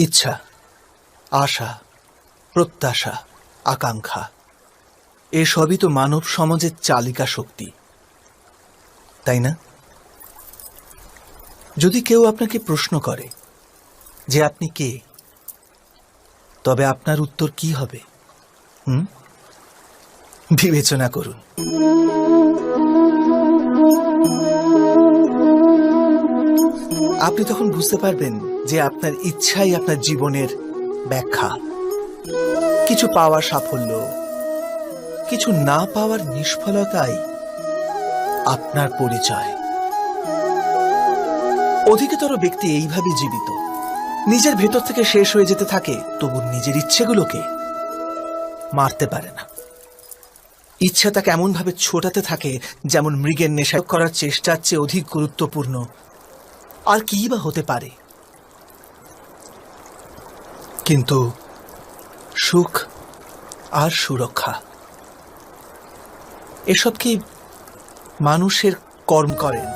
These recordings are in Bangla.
ইচ্ছা, আশা, প্রত্যাশা, আকাঙ্ক্ষা এসবই তো মানব সমাজের চালিকা শক্তি, তাই না? যদি কেউ আপনাকে প্রশ্ন করে যে আপনি কে, তবে আপনার উত্তর কি হবে? বিবেচনা করুন। আপনি তখন বুঝতে পারবেন যে আপনার ইচ্ছাই আপনার জীবনের ব্যাখ্যা। কিছু পাওয়ার সাফল্য, কিছু না পাওয়ার নিষ্ফলতাই আপনার পরিচয়। অধিকতর ব্যক্তি এইভাবে জীবিত, নিজের ভেতর থেকে শেষ হয়ে যেতে থাকে, তবু নিজের ইচ্ছেগুলোকে মারতে পারে না। ইচ্ছা তাকে এমন ভাবে ছোটাতে থাকে যেমন মৃগের নেশা করার চেষ্টার চেয়ে অধিক গুরুত্বপূর্ণ আর কি বা হতে পারে। কিন্তু সুখ আর সুরক্ষা এসব কি মানুষের কর্ম করেন?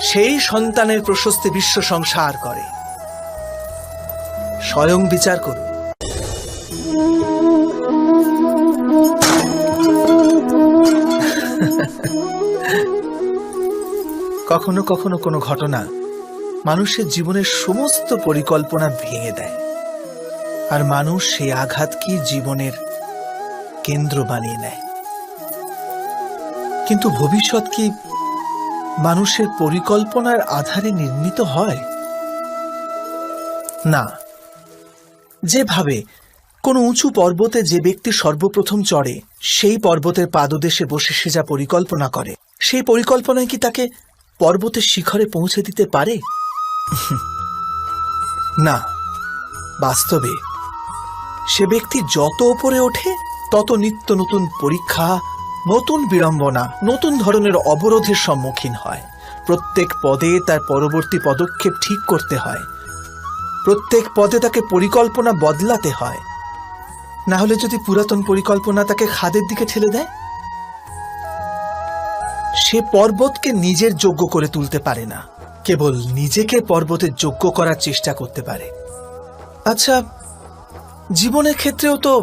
সেই সন্তানের প্রশস্তি বিশ্ব সংসার করে। স্বয়ং বিচার করুন। কখনো কখনো কোনো ঘটনা মানুষের জীবনের সমস্ত পরিকল্পনা ভেঙে দেয়, আর মানুষ সেই আঘাতকে জীবনের কেন্দ্র বানিয়ে নেয়। কিন্তু ভবিষ্যৎ কি মানুষের পরিকল্পনার আধারে নির্মিত হয়? না। যেভাবে কোনো উঁচু পর্বতে যে ব্যক্তি সর্বপ্রথম চড়ে, সেই পর্বতের পাদদেশে বসে সে যা পরিকল্পনা করে, সেই পরিকল্পনায় কি তাকে পর্বতের শিখরে পৌঁছে দিতে পারে? না। বাস্তবে সে ব্যক্তি যত উপরে ওঠে, তত নিত্য নতুন পরীক্ষা, নতুন বিড়ম্বনা, নতুন ধরনের অবরোধের সম্মুখীন হয়। প্রত্যেক পদে তার পরবর্তী পদক্ষেপ ঠিক করতে হয়। প্রত্যেক পদে তাকে পরিকল্পনা বদলাতে হয়। না হলে যদি পুরাতন পরিকল্পনা তাকে খাদের দিকে ঠেলে দেয়, সে পর্বতকে নিজের যোগ্য করে তুলতে পারে না, কেবল নিজেকে পর্বতের যোগ্য করার চেষ্টা করতে পারে। আচ্ছা, জীবনের ক্ষেত্রেও তো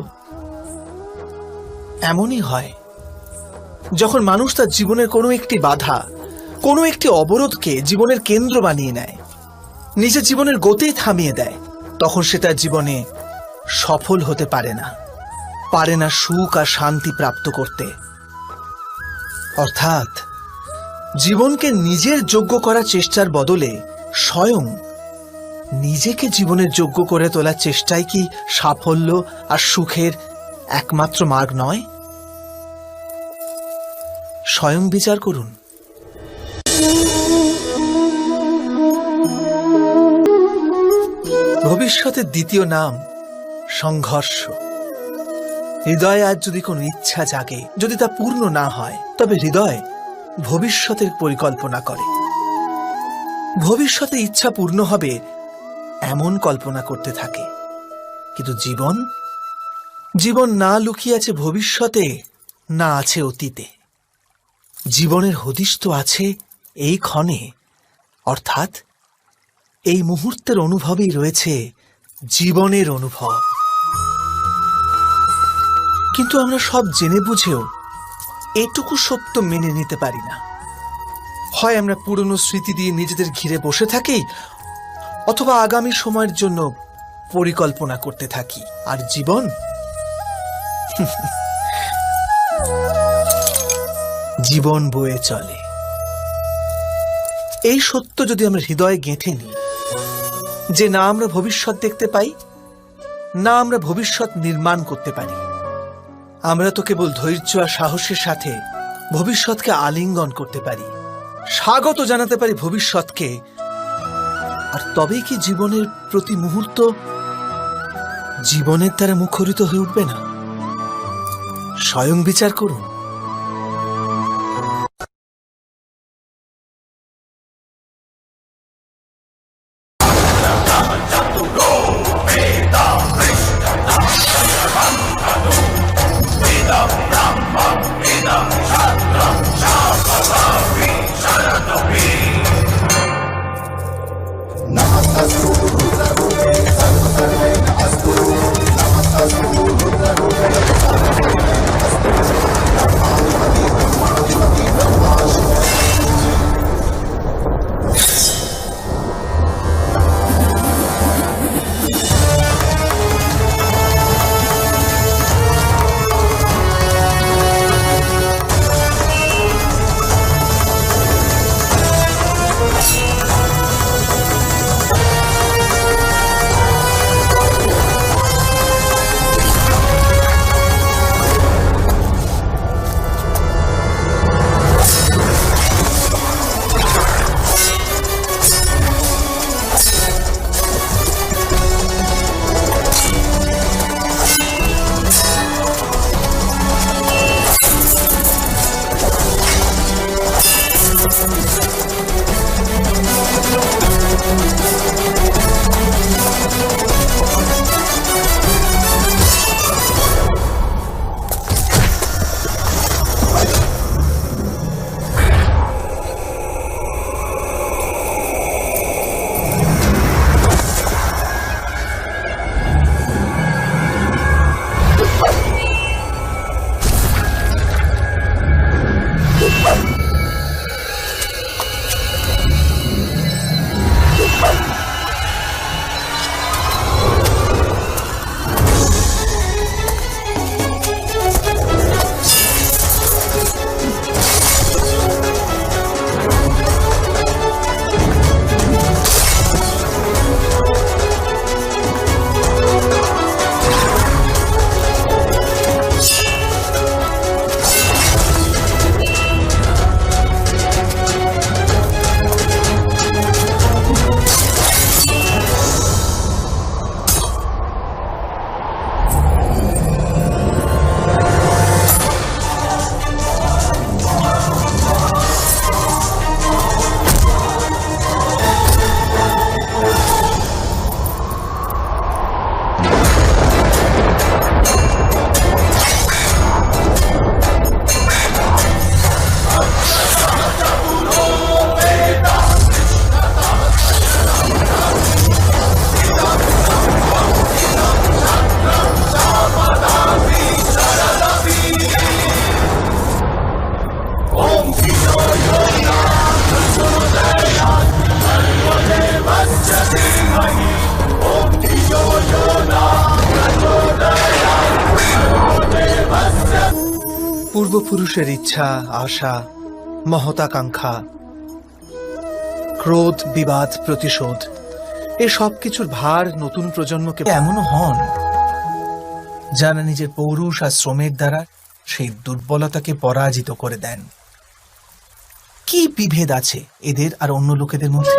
এমনই হয়। যখন মানুষ তার জীবনের কোনো একটি বাধা, কোনো একটি অবরোধকে জীবনের কেন্দ্র বানিয়ে নেয়, নিজের জীবনের গতি থামিয়ে দেয়, তখন সে তার জীবনে সফল হতে পারে না সুখ আর শান্তি প্রাপ্ত করতে। অর্থাৎ জীবনকে নিজের যোগ্য করার চেষ্টার বদলে স্বয়ং নিজেকে জীবনের যোগ্য করে তোলার চেষ্টাই কি সাফল্য আর সুখের একমাত্র মার্গ নয়? স্বয়ং বিচার করুন। ভবিষ্যতের দ্বিতীয় নাম সংঘর্ষ। হৃদয়ে আজ যদি কোনো ইচ্ছা জাগে, যদি তা পূর্ণ না হয়, তবে হৃদয় ভবিষ্যতের পরিকল্পনা করে। ভবিষ্যতে ইচ্ছা পূর্ণ হবে এমন কল্পনা করতে থাকে। কিন্তু জীবন না লুকিয়ে আছে ভবিষ্যতে, না আছে অতীতে। জীবনের হদিশ তো আছে এই ক্ষণে, অর্থাৎ এই মুহূর্তের অনুভবেই রয়েছে জীবনের অনুভব। কিন্তু আমরা সব জেনে বুঝেও এটুকু সত্য মেনে নিতে পারি না। হয় আমরা পুরনো স্মৃতি দিয়ে নিজেদের ঘিরে বসে থাকি, অথবা আগামী সময়ের জন্য পরিকল্পনা করতে থাকি। আর জীবন বয়ে চলে। এই সত্য যদি আমরা হৃদয়ে গেঁথে নিই যে না আমরা ভবিষ্যৎ দেখতে পাই, না আমরা ভবিষ্যৎ নির্মাণ করতে পারি, আমরা তো কেবল ধৈর্য আর সাহসের সাথে ভবিষ্যৎকে আলিঙ্গন করতে পারি, স্বাগত জানাতে পারি ভবিষ্যৎকে। আর তবেই কি জীবনের প্রতি মুহূর্ত জীবনের দ্বারা মুখরিত হয়ে উঠবে না? স্বয়ং বিচার করুন। Namaste. পূর্বপুরুষের ইচ্ছা, আশা, মহতাকাঙ্ক্ষা, ক্রোধ, বিবাদ, প্রতিশোধ, এ সব কিছুর ভার নতুন প্রজন্মকে এমনও হন যারা নিজের পৌরুষ আর শ্রমের দ্বারা সেই দুর্বলতাকে পরাজিত করে দেন। কি বিভেদ আছে এদের আর অন্য লোকেদের মধ্যে?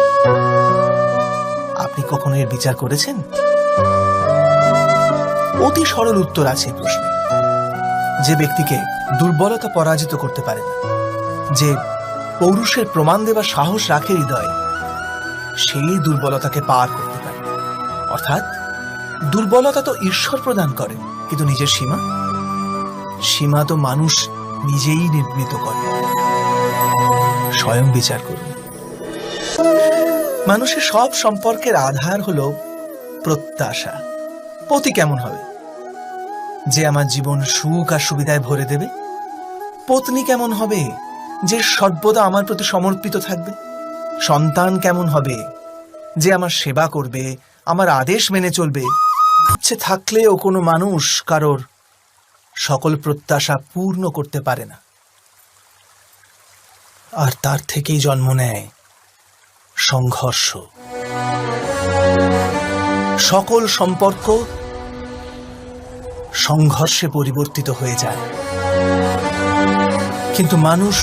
আপনি কখনো এর বিচার করেছেন? অতি সরল উত্তর আছে এই প্রশ্নে। যে ব্যক্তিকে দুর্বলতা পরাজিত করতে পারে না, যে পৌরুষের প্রমাণ দেবার সাহস রাখে হৃদয়ে, সেই দুর্বলতাকে পার করতে পারে। অর্থাৎ দুর্বলতা তো ঈশ্বর প্রদান করে, কিন্তু নিজের সীমা তো মানুষ নিজেই নির্মিত করে। স্বয়ং বিচার করুন। মানুষের সব সম্পর্কের আধার হলো প্রত্যাশা। পতি কেমন হবে? যে আমার জীবন সুখ আর সুবিধায় ভরে দেবে। পত্নী কেমন হবে? যে সর্বদা আমার প্রতি সমর্পিত থাকবে। সন্তান কেমন হবে? যে আমার সেবা করবে, আমার আদেশ মেনে চলবে। ইচ্ছে থাকলেও কোনো মানুষ কারোর সকল প্রত্যাশা পূর্ণ করতে পারে না, আর তার থেকেই জন্ম নেয় সংঘর্ষ। সকল সম্পর্ক সংঘর্ষে পরিবর্তিত হয়ে যায়। কিন্তু মানুষ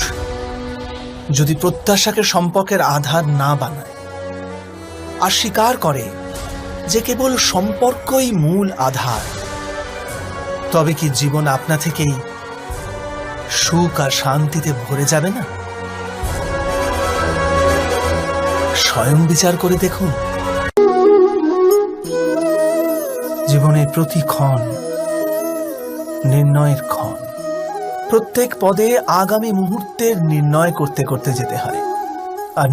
যদি প্রত্যাশাকে সম্পর্কের আধার না বানায় আর স্বীকার করে যে কেবল সম্পর্কই মূল আধার, তবে কি জীবন আপনা থেকেই সুখ আর শান্তিতে ভরে যাবে না? স্বয়ং বিচার করে দেখুন। জীবনের প্রতি ক্ষণ নির্ণয়ের ক্ষণ। প্রত্যেক পদে আগামী মুহূর্তের নির্ণয় করতে করতে যেতে হয়। আর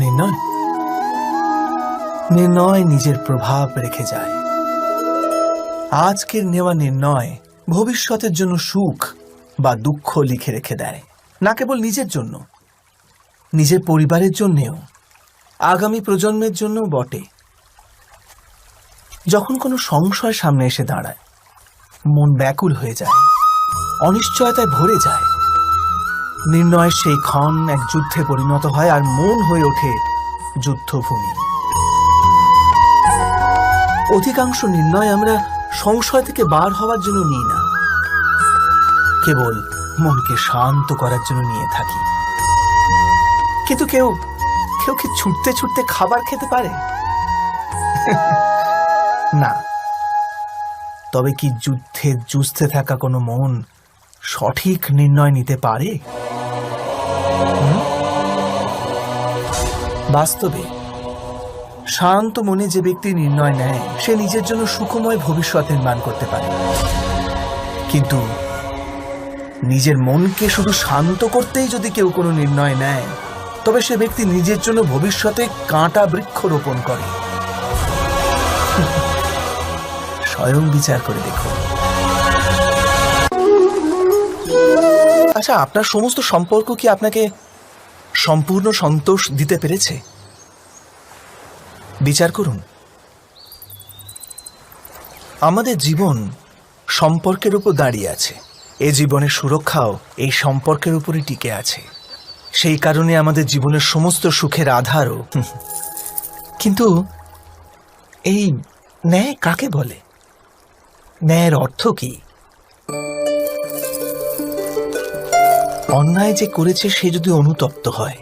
নির্ণয় নিজের প্রভাব রেখে যায়। আজকের নেওয়া নির্ণয় ভবিষ্যতের জন্য সুখ বা দুঃখ লিখে রেখে দেয়। না কেবল নিজের জন্য, নিজের পরিবারের জন্যেও, আগামী প্রজন্মের জন্য বটে। যখন কোনো সংশয় সামনে এসে দাঁড়ায়, মন ব্যাকুল হয়ে যায়, অনিশ্চয়তায় ভরে যায়। নির্ণয়ের সেই ক্ষণ এক যুদ্ধে পরিণত হয়, আর মন হয়ে ওঠে যুদ্ধভূমি। অধিকাংশ নির্ণয় আমরা সংশয় থেকে বার হওয়ার জন্য নিই না, কেবল মনকে শান্ত করার জন্য নিয়ে থাকি। কিন্তু কেউ কি ছুটতে ছুটতে খাবার খেতে পারে? না। তবে কি যুদ্ধে যুঝতে থাকা কোনো মন সঠিক নির্ণয় নিতে পারে? বাস্তবে শান্ত মনে যে ব্যক্তি নির্ণয় নেয়, সে নিজের জন্য সুখময় ভবিষ্যৎ নির্মাণ করতে পারে। কিন্তু নিজের মনকে শুধু শান্ত করতেই যদি কেউ কোনো নির্ণয় নেয়, তবে সে ব্যক্তি নিজের জন্য ভবিষ্যতে কাঁটা বৃক্ষ রোপণ করে। স্বয়ং বিচার করে দেখুন। আচ্ছা, আপনার সমস্ত সম্পর্ক কি আপনাকে সম্পূর্ণ সন্তোষ দিতে পেরেছে? বিচার করুন। আমাদের জীবন সম্পর্কের উপর দাঁড়িয়ে আছে। এ জীবনের সুরক্ষাও এই সম্পর্কের উপরই টিকে আছে। সেই কারণে আমাদের জীবনের সমস্ত সুখের আধারও। কিন্তু এই ন্যায় কাকে বলে? ন্যায়ের অর্থ কি? অন্যায় যে করেছে সে যদি অনুতপ্ত হয়,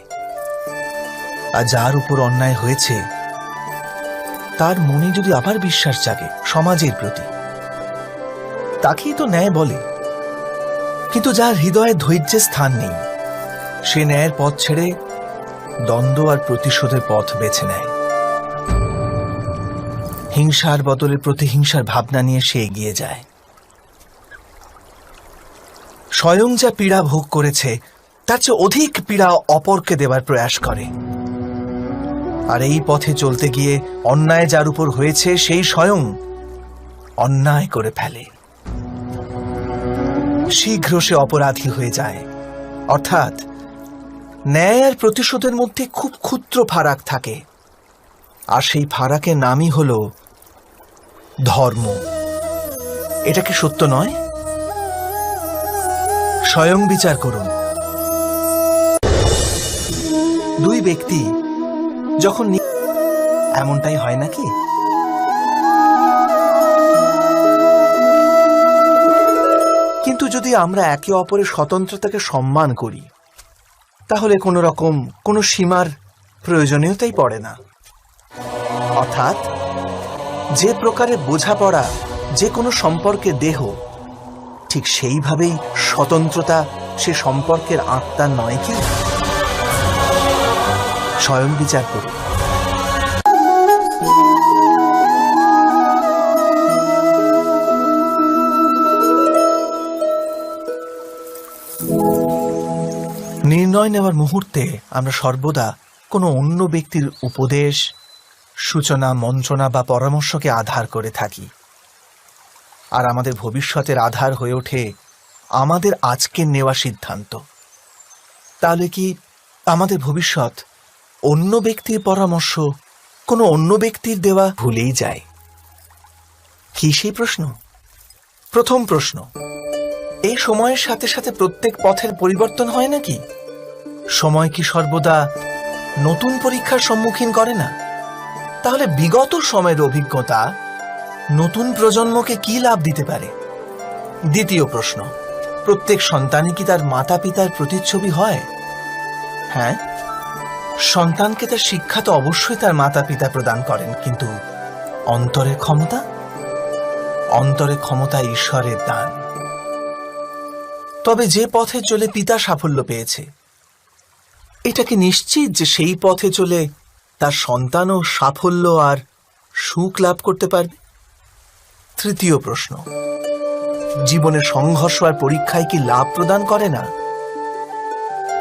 আর যার উপর অন্যায় হয়েছে তার মনে যদি আবার বিশ্বাস জাগে সমাজের প্রতি, তাকেই তো ন্যায় বলে। কিন্তু যার হৃদয়ে ধৈর্যের স্থান নেই, সে ন্যায়ের পথ ছেড়ে দ্বন্দ্ব আর প্রতিশোধের পথ বেছে নেয়। হিংসার বদলে প্রতিহিংসার ভাবনা নিয়ে সে এগিয়ে যায়। স্বয়ং যা পীড়া ভোগ করেছে তার চেয়ে অধিক পীড়া অপরকে দেবার প্রয়াস করে। আর এই পথে চলতে গিয়ে অন্যায় যার উপর হয়েছে সেই স্বয়ং অন্যায় করে ফেলে। শীঘ্র সে অপরাধী হয়ে যায়। অর্থাৎ ন্যায় আর প্রতিশোধের মধ্যে খুব ক্ষুদ্র ফারাক থাকে, আর সেই ফারাকের নামই হল ধর্ম। এটা কি সত্য নয়? স্বয়ং বিচার করুন। দুই ব্যক্তি যখন এমনটাই হয় নাকি? কিন্তু যদি আমরা একে অপরের স্বতন্ত্রতাকে সম্মান করি, তাহলে কোনো সীমার প্রয়োজনীয়তাই পড়ে না। অর্থাৎ যে প্রকারে বোঝাপড়া যে কোনো সম্পর্কে দেহ, ঠিক সেইভাবেই স্বতন্ত্রতা সে সম্পর্কের আত্মা নয় কি? স্বয়ং বিচার করুন। নির্ণয় নেওয়ার মুহূর্তে আমরা সর্বদা কোনো অন্য ব্যক্তির উপদেশ, সূচনা, মন্ত্রণা বা পরামর্শকে আধার করে থাকি, আর আমাদের ভবিষ্যতের আধার হয়ে ওঠে আমাদের আজকের নেওয়া সিদ্ধান্ত। তাহলে কি আমাদের ভবিষ্যৎ অন্য ব্যক্তির পরামর্শ, কোনো অন্য ব্যক্তির দেওয়া ভুলেই যায়? কি সেই প্রশ্ন? প্রথম প্রশ্ন, এই সময়ের সাথে সাথে প্রত্যেক পথের পরিবর্তন হয় নাকি? সময় কি সর্বদা নতুন পরীক্ষার সম্মুখীন করে না? তাহলে বিগত সময়ের অভিজ্ঞতা নতুন প্রজন্মকে কি লাভ দিতে পারে? দ্বিতীয় প্রশ্ন, প্রত্যেক সন্তানই কি তার মাতা পিতার প্রতিচ্ছবি হয়? হ্যাঁ, সন্তানকে তার শিক্ষা তো অবশ্যই তার মাতা পিতা প্রদান করেন, কিন্তু অন্তরের ক্ষমতা ঈশ্বরের দান। তবে যে পথে চলে পিতা সাফল্য পেয়েছে, এটা কি নিশ্চিত যে সেই পথে চলে তার সন্তানও সাফল্য আর সুখ লাভ করতে পারবে? তৃতীয় প্রশ্ন, জীবনের সংঘর্ষ আর পরীক্ষায় কি লাভ প্রদান করে না?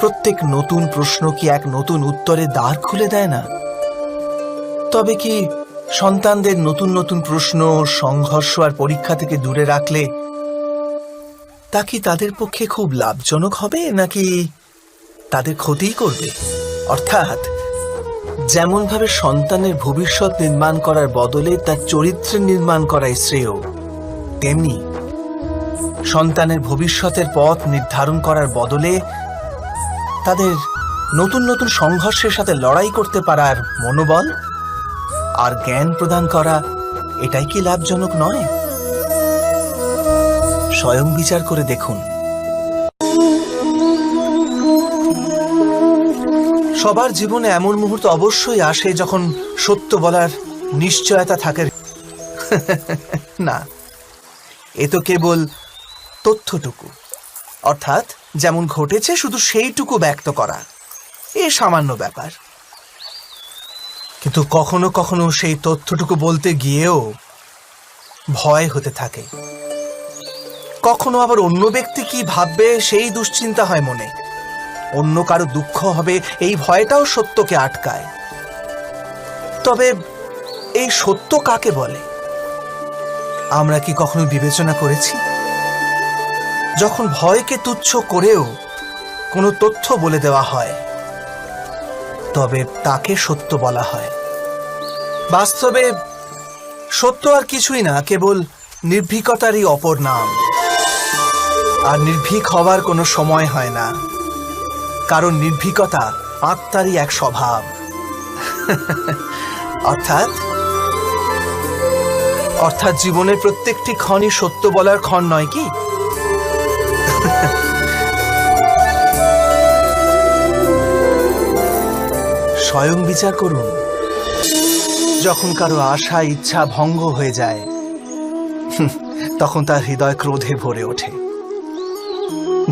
প্রত্যেক নতুন প্রশ্ন কি এক নতুন উত্তরের দ্বার খুলে দেয় না? তবে কি সন্তানদের নতুন নতুন প্রশ্ন, সংঘর্ষ আর পরীক্ষা থেকে দূরে রাখলে তা কি তাদের পক্ষে খুব লাভজনক হবে, নাকি তাদের ক্ষতিই করবে? অর্থাৎ যেমনভাবে সন্তানের ভবিষ্যৎ নির্মাণ করার বদলে তার চরিত্রের নির্মাণ করাই শ্রেয়, তেমনি সন্তানের ভবিষ্যতের পথ নির্ধারণ করার বদলে তাদের নতুন নতুন সংঘর্ষের সাথে লড়াই করতে পারার মনোবল আর জ্ঞান প্রদান করা, এটাই কি লাভজনক নয়? স্বয়ং বিচার করে দেখুন। সবার জীবনে এমন মুহূর্ত অবশ্যই আসে যখন সত্য বলার নিশ্চয়তা থাকে না। এ তো কেবল তথ্যটুকু, অর্থাৎ যেমন ঘটেছে শুধু সেইটুকু ব্যক্ত করা, এ সামান্য ব্যাপার। কিন্তু কখনো কখনো সেই তথ্যটুকু বলতে গিয়েও ভয় হতে থাকে। কখনো আবার অন্য ব্যক্তি কি ভাববে সেই দুশ্চিন্তা হয় মনে। অন্য কারো দুঃখ হবে এই ভয়টাও সত্যকে আটকায়। তবে এই সত্য কাকে বলে আমরা কি কখনো বিবেচনা করেছি? যখন ভয়কে তুচ্ছ করেও কোনো তথ্য বলে দেওয়া হয়, তবে তাকে সত্য বলা হয়। বাস্তবে সত্য আর কিছুই না, কেবল নির্ভীকতারই অপর নাম। আর নির্ভীক হওয়ার কোনো সময় হয় না, কারণ নির্ভীকতা আত্মারই এক স্বভাব। অর্থাৎ জীবনের প্রত্যেকটি ক্ষণই সত্য বলার ক্ষণ নয় কি? স্বয়ং বিচার করুন। যখন কারো আশা ইচ্ছা ভঙ্গ হয়ে যায়, তখন তার হৃদয় ক্রোধে ভরে ওঠে।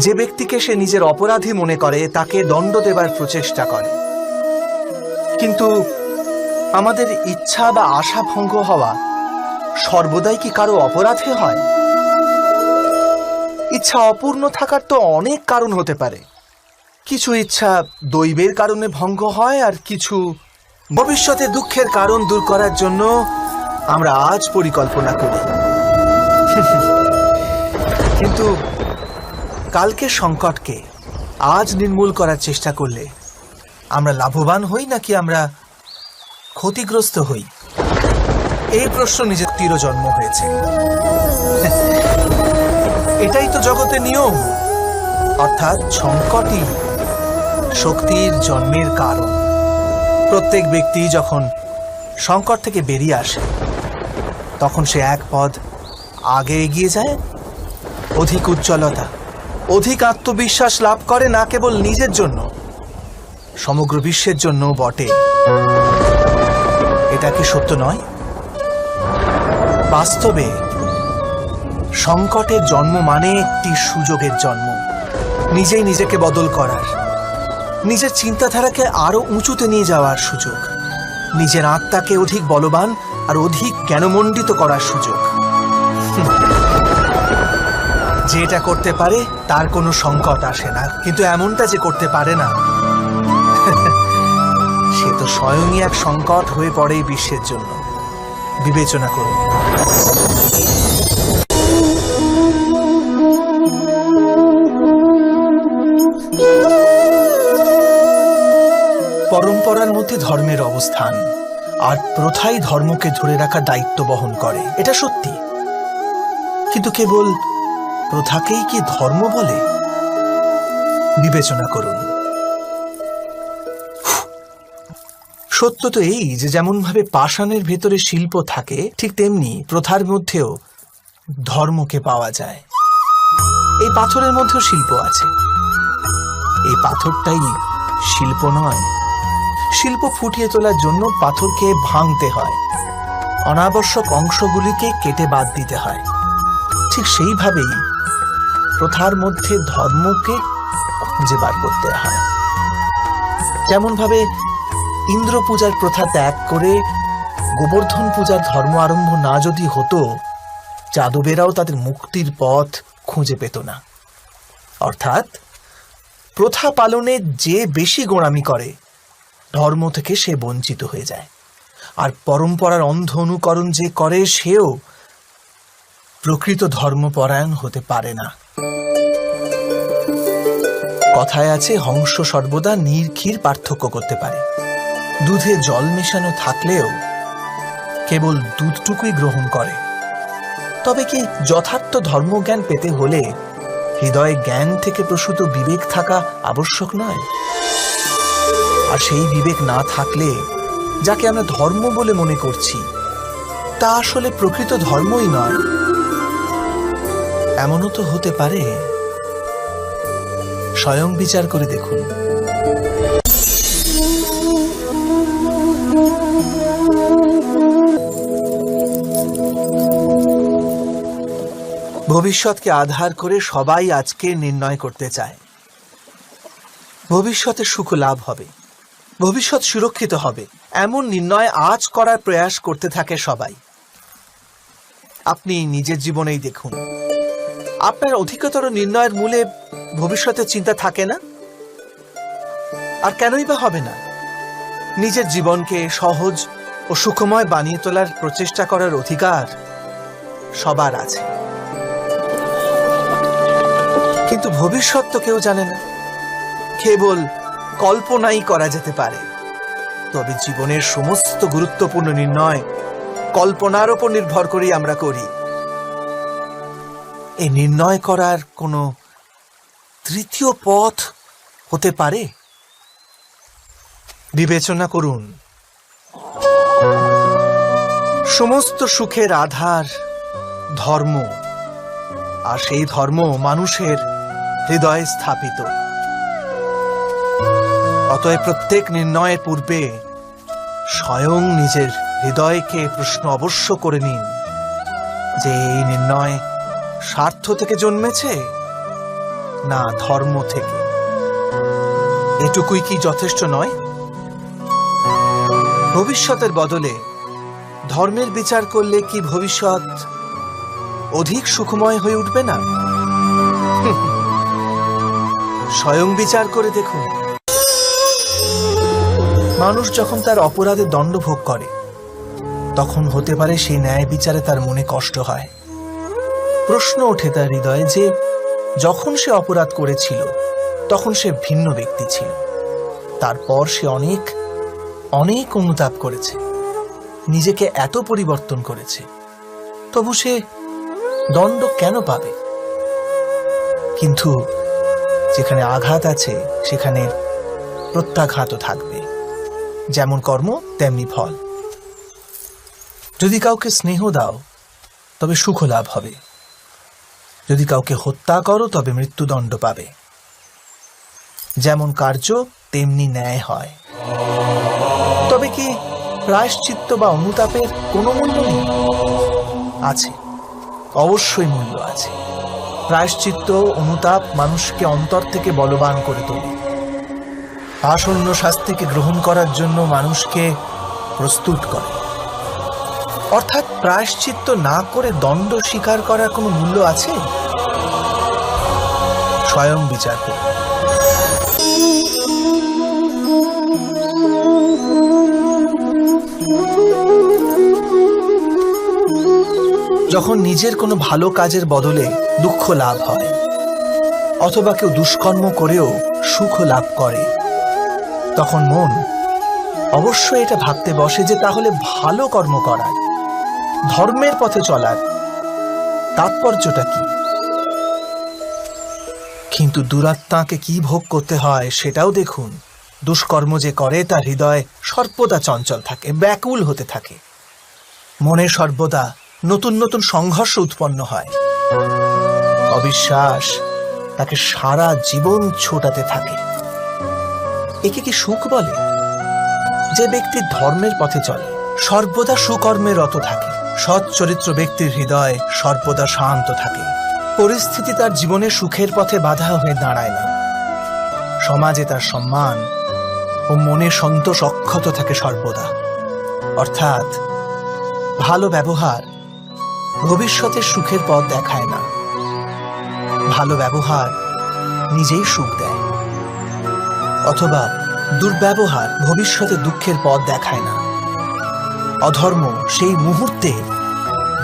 যে ব্যক্তিকে সে নিজের অপরাধী মনে করে তাকে দণ্ড দেবার প্রচেষ্টা করে। কিন্তু আমাদের ইচ্ছা বা আশা ভঙ্গ হওয়া সর্বদাই কি কারো অপরাধে হয়? ইচ্ছা অপূর্ণ থাকার তো অনেক কারণ হতে পারে। কিছু ইচ্ছা দৈবের কারণে ভঙ্গ হয়, আর কিছু ভবিষ্যতে দুঃখের কারণ দূর করার জন্য আমরা আজ পরিকল্পনা করি। কিন্তু কালকের সংকটকে আজ নির্মূল করার চেষ্টা করলে আমরা লাভবান হই নাকি আমরা ক্ষতিগ্রস্ত হই? এই প্রশ্ন নিজের চিরজন্ম হয়েছে। এটাই তো জগতের নিয়ম। অর্থাৎ সংকটই শক্তির জন্মের কারণ। প্রত্যেক ব্যক্তি যখন সংকট থেকে বেরিয়ে আসে তখন সে এক পদ আগে এগিয়ে যায়, অধিক উজ্জ্বলতা, অধিক আত্মবিশ্বাস লাভ করে, না কেবল নিজের জন্য, সমগ্র বিশ্বের জন্য বটে। এটা কি সত্য নয়? বাস্তবে সংকটের জন্ম মানে একটি সুযোগের জন্ম, নিজেই নিজেকে বদল করার, নিজের চিন্তাধারাকে আরো উঁচুতে নিয়ে যাওয়ার সুযোগ, নিজের আত্মাকে অধিক বলবান আর অধিক জ্ঞানমণ্ডিত করার সুযোগ। যে এটা করতে পারে তার কোনো সংকট আসে না, কিন্তু এমনটা যে করতে পারে না সে তো স্বয়ংই এক সংকট হয়ে পড়ে এই বিশ্বের জন্য। বিবেচনা করুন। পরম্পরার মধ্যে ধর্মের অবস্থান, আর প্রথাই ধর্মকে ধরে রাখার দায়িত্ব বহন করে, এটা সত্যি। কিন্তু কেবল প্রথাকেই কি ধর্ম বলে? বিবেচনা করুন। সত্য তো এই যে যেমন ভাবে পাষাণের ভেতরে শিল্প থাকে, ঠিক তেমনি প্রথার মধ্যেও ধর্মকে পাওয়া যায়। এই পাথরের মধ্যেও শিল্প আছে। এই পাথরটাই শিল্প নয়। শিল্প ফুটিয়ে তোলার জন্য পাথরকে ভাঙতে হয়, অনাবশ্যক অংশগুলিকে কেটে বাদ দিতে হয়। ঠিক সেইভাবেই প্রথার মধ্যে ধর্মকে খুঁজে বার করতে হয়। যেমন ভাবে ইন্দ্র পূজার প্রথা ত্যাগ করে গোবর্ধন পূজার ধর্ম আরম্ভ না যদি হতো, যাদবেরাও তাদের মুক্তির পথ খুঁজে পেত না। অর্থাৎ প্রথা পালনে যে বেশি গোঁড়ামি করে, ধর্ম থেকে সে বঞ্চিত হয়ে যায়। আর পরম্পরার অন্ধ অনুকরণ যে করে, সেও প্রকৃত ধর্মপরায়ণ হতে পারে না। কথায় আছে, হংস সর্বদা নীর ক্ষীর পার্থক্য করতে পারে। দুধে জল মেশানো থাকলেও কেবল দুধটুকুই গ্রহণ করে। তবে কি যথার্থ ধর্মজ্ঞান পেতে হলে হৃদয়ে জ্ঞান থেকে প্রসূত বিবেক থাকা আবশ্যক নয়? আর সেই বিবেক না থাকলে যাকে আমরা ধর্ম বলে মনে করছি, তা আসলে প্রকৃত ধর্মই নয়। এমনও তো হতে পারে। স্বয়ং বিচার করে দেখুন। ভবিষ্যৎকে আধার করে সবাই আজকে নির্ণয় করতে চায়। ভবিষ্যতে সুখ লাভ হবে, ভবিষ্যৎ সুরক্ষিত হবে, এমন নির্ণয় আজ করার প্রয়াস করতে থাকে সবাই। আপনি নিজের জীবনেই দেখুন, আপনার অধিকতর নির্ণয়ের মূলে ভবিষ্যতের চিন্তা থাকে না। আর কেনই বা হবে না? নিজের জীবনকে সহজ ও সুখময় বানিয়ে তোলার প্রচেষ্টা করার অধিকার সবার আছে। কিন্তু ভবিষ্যৎ তো কেউ জানে না, কেবল কল্পনাই করা যেতে পারে। তবে জীবনের সমস্ত গুরুত্বপূর্ণ নির্ণয় কল্পনার উপর নির্ভর করেই আমরা করি। এই নির্ণয় করার কোনো তৃতীয় পথ হতে পারে? বিবেচনা করুন। সমস্ত সুখের আধার ধর্ম, আর সেই ধর্ম মানুষের হৃদয়ে স্থাপিত। অতএব প্রত্যেক নির্ণয়ের পূর্বে স্বয়ং নিজের হৃদয়কে প্রশ্ন অবশ্য করে নিন যে এই নির্ণয় স্বার্থ থেকে জন্মেছে না ধর্ম থেকে। এটুকুই কি যথেষ্ট নয়? ভবিষ্যতের বদলে ধর্মের বিচার করলে কি ভবিষ্যৎ অধিক সুখময় হয়ে উঠবে না? স্বয়ং বিচার করে দেখুন। মানুষ যখন তার অপরাধের দণ্ড ভোগ করে, তখন হতে পারে সেই ন্যায় বিচারে তার মনে কষ্ট হয়। প্রশ্ন ওঠে তার হৃদয়ে যে যখন সে অপরাধ করেছিল তখন সে ভিন্ন ব্যক্তি ছিল, তারপর সে অনেক অনেক অনুতাপ করেছে, নিজেকে এত পরিবর্তন করেছে, তবু সে দণ্ড কেন পাবে? কিন্তু যেখানে আঘাত আছে সেখানে প্রত্যাঘাতও থাকবে। যেমন কর্ম তেমনি ফল। যদি কাউকে স্নেহ দাও তবে সুখ লাভ হবে, যদি কাউকে হত্যা করো তবে মৃত্যুদণ্ড পাবে। যেমন কার্য তেমনি ন্যায় হয়। তবে কি প্রায়শ্চিত্ত বা অনুতাপের কোনো মূল্য নেই? আছে, অবশ্যই মূল্য আছে। প্রায়শ্চিত্ত অনুতাপ মানুষকে অন্তর থেকে বলবান করে তোলে, আসন্ন শাস্তিকে গ্রহণ করার জন্য মানুষকে প্রস্তুত করে। অর্থাৎ প্রায়শ্চিত্ত না করে দণ্ড স্বীকার করার কোনো মূল্য আছে? স্বয়ং বিচার করুন। যখন নিজের কোনো ভালো কাজের বদলে দুঃখ লাভ হয়, অথবা কেউ দুষ্কর্ম করেও সুখ লাভ করে, তখন মন অবশ্যই এটা ভাবতে বসে যে তাহলে ভালো কর্ম করার, ধর্মের পথে চলার তাৎপর্যটা কি? কিন্তু দুরাত্মাকে কি ভোগ করতে হয় সেটাও দেখুন। দুষ্কর্ম যে করে তার হৃদয় সর্বদা চঞ্চল থাকে, ব্যাকুল হতে থাকে। মনে সর্বদা নতুন নতুন সংঘর্ষ উৎপন্ন হয়। অবিশ্বাস তাকে সারা জীবন ছোটাতে থাকে। একে কি সুখ বলে? যে ব্যক্তি ধর্মের পথে চলে, সর্বদা সুকর্মে রত থাকে, সৎ চরিত্র ব্যক্তির হৃদয় সর্বদা শান্ত থাকে। পরিস্থিতি তার জীবনে সুখের পথে বাধা হয়ে দাঁড়ায় না। সমাজে তার সম্মান ও মনে সন্তোষ অক্ষত থাকে সর্বদা। অর্থাৎ ভালো ব্যবহার ভবিষ্যতে সুখের পথ দেখায় না, ভালো ব্যবহার নিজেই সুখ দেয়। অথবা দুর্ব্যবহার ভবিষ্যতে দুঃখের পথ দেখায় না, অধর্ম সেই মুহূর্তে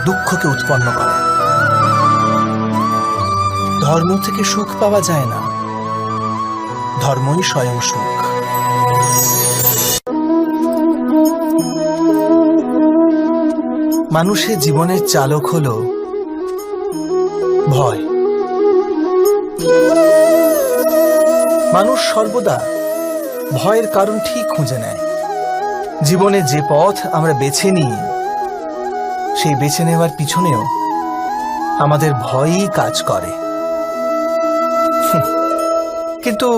দুঃখকে উৎপন্ন করে। ধর্ম থেকে সুখ পাওয়া যায় না, ধর্মই স্বয়ং সুখ। মানুষের জীবনের চালক হলো ভয়। মানুষ সর্বদা ভয়ের কারণ ঠিক খুঁজে নেয়। জীবনে যে পথ আমরা বেছে নিই, সেই বেছে নেওয়ার পিছনেও আমাদের ভয়ই কাজ করে। কিন্তু